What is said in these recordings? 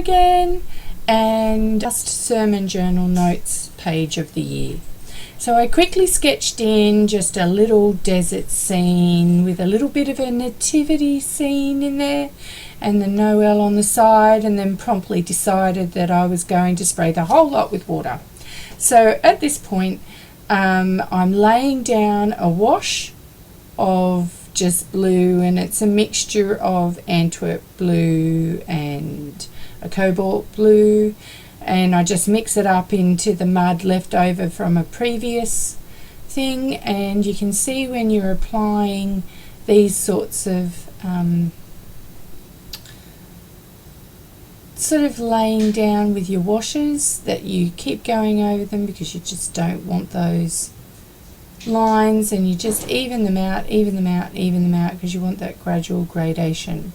again, and just sermon journal notes page of the year. So I quickly sketched in just a little desert scene with a little bit of a nativity scene in there and the Noel on the side, and then promptly decided that I was going to spray the whole lot with water. So at this point I'm laying down a wash of just blue, and it's a mixture of Antwerp blue and a cobalt blue, and I just mix it up into the mud left over from a previous thing. And you can see when you're applying these sorts of sort of laying down with your washes that you keep going over them, because you just don't want those lines, and you just even them out, because you want that gradual gradation.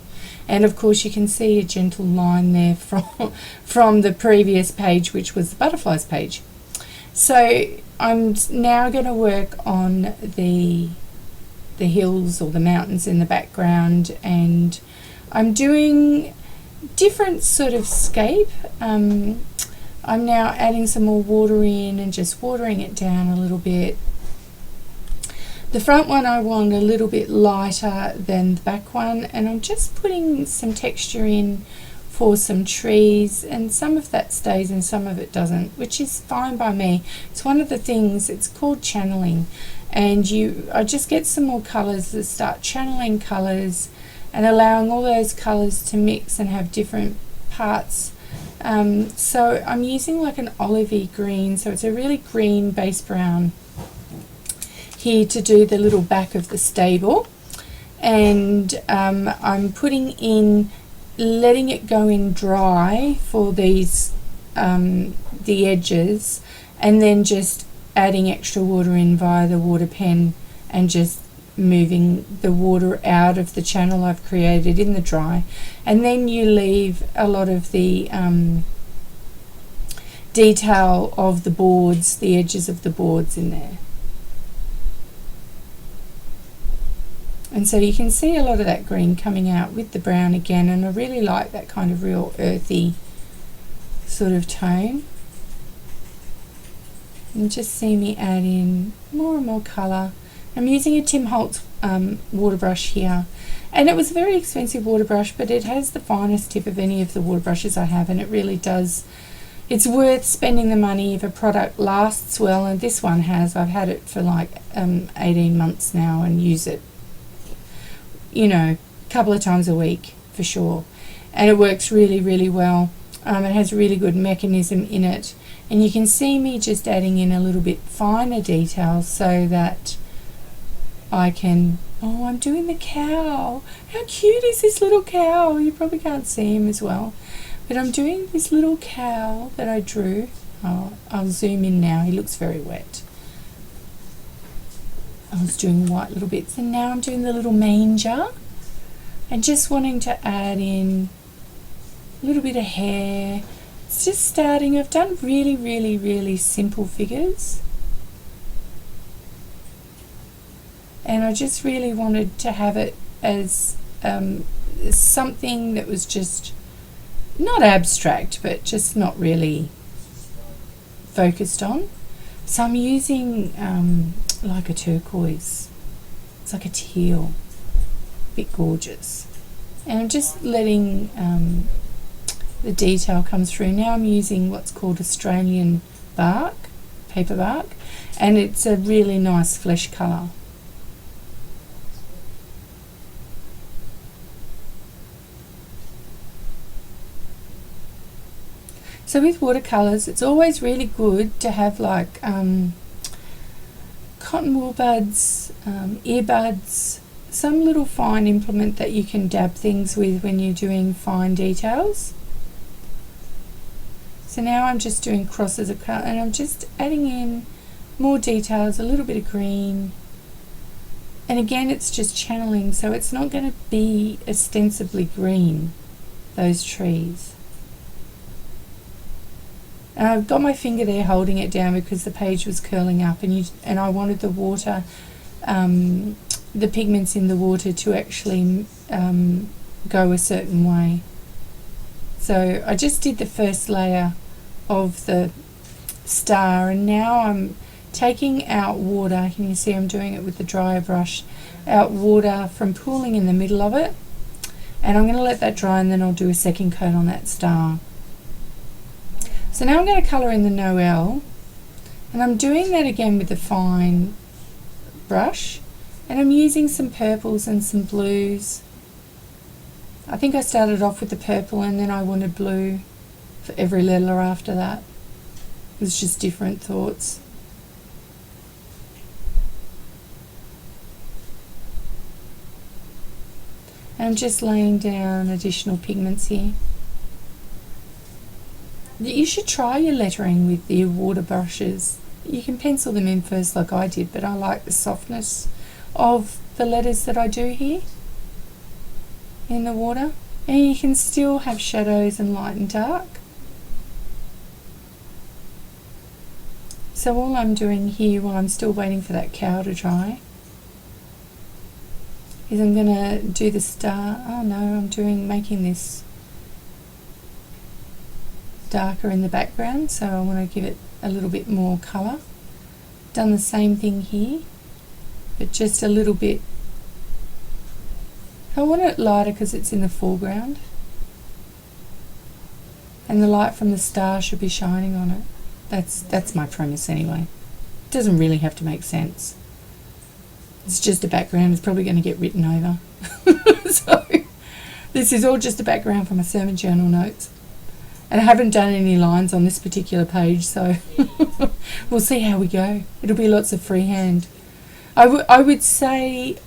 And of course you can see a gentle line there from the previous page, which was the butterflies page. So I'm now going to work on the hills or the mountains in the background, and I'm doing different sort of scape. I'm now adding some more water in and just watering it down a little bit. The front one I want a little bit lighter than the back one, and I'm just putting some texture in for some trees, and some of that stays and some of it doesn't, which is fine by me. It's one of the things, it's called channeling, and I just get some more colours that start channeling colours and allowing all those colours to mix and have different parts. So I'm using like an olivey green, so it's a really green base brown here to do the little back of the stable. And I'm putting in, letting it go in dry for these the edges, and then just adding extra water in via the water pen and just moving the water out of the channel I've created in the dry. And then you leave a lot of the detail of the boards, the edges of the boards in there. And so you can see a lot of that green coming out with the brown again, and I really like that kind of real earthy sort of tone. And just see me add in more and more colour. I'm using a Tim Holtz water brush here, and it was a very expensive water brush, but it has the finest tip of any of the water brushes I have, and it really does, it's worth spending the money if a product lasts well, and this one has. I've had it for like 18 months now and use it, you know, a couple of times a week for sure, and it works really, really well. It has a really good mechanism in it, and you can see me just adding in a little bit finer detail so that I can, oh, I'm doing the cow. How cute is this little cow? You probably can't see him as well, but I'm doing this little cow that I drew. Oh, I'll zoom in now. He looks very wet. I was doing white little bits, and now I'm doing the little manger, and just wanting to add in a little bit of hair. It's just starting. I've done really, really, really simple figures, and I just really wanted to have it as something that was just not abstract, but just not really focused on. So I'm using like a turquoise. It's like a teal, a bit gorgeous, and I'm just letting the detail come through. Now I'm using what's called Australian bark, paper bark, and it's a really nice flesh colour. So with watercolours, it's always really good to have like cotton wool buds, earbuds, some little fine implement that you can dab things with when you're doing fine details. So now I'm just doing crosses of colour, and I'm just adding in more details, a little bit of green, and again it's just channeling, so it's not going to be ostensibly green, those trees. And I've got my finger there holding it down because the page was curling up, and I wanted the water, the pigments in the water to actually go a certain way. So So I just did the first layer of the star, and now I'm taking out water. Can you see I'm doing it with the dryer brush? Out water from pooling in the middle of it, and I'm going to let that dry, and then I'll do a second coat on that star. So now I'm going to colour in the Noel, and I'm doing that again with the fine brush, and I'm using some purples and some blues. I think I started off with the purple and then I wanted blue for every letter after that. It was just different thoughts. And I'm just laying down additional pigments here. You should try your lettering with your water brushes. You can pencil them in first like I did, but I like the softness of the letters that I do here in the water. And you can still have shadows and light and dark. So all I'm doing here while I'm still waiting for that cow to dry is I'm going to do the star. Oh no, I'm making this darker in the background, so I want to give it a little bit more colour. Done the same thing here, but just a little bit. I want it lighter because it's in the foreground, and the light from the star should be shining on it. That's my premise anyway. It doesn't really have to make sense. It's just a background. It's probably going to get written over. So this is all just a background for my sermon journal notes. And I haven't done any lines on this particular page, so we'll see how we go. It'll be lots of freehand. I would say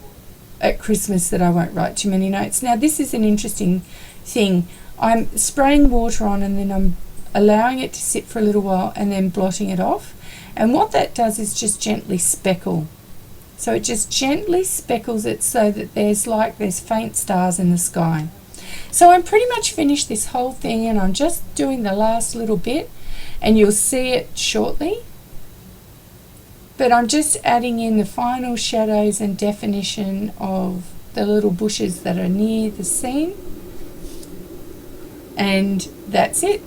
at Christmas that I won't write too many notes. Now this is an interesting thing. I'm spraying water on and then I'm allowing it to sit for a little while and then blotting it off. And what that does is just gently speckle. So it just gently speckles it so that there's faint stars in the sky. So I'm pretty much finished this whole thing, and I'm just doing the last little bit, and you'll see it shortly. But I'm just adding in the final shadows and definition of the little bushes that are near the scene. And that's it.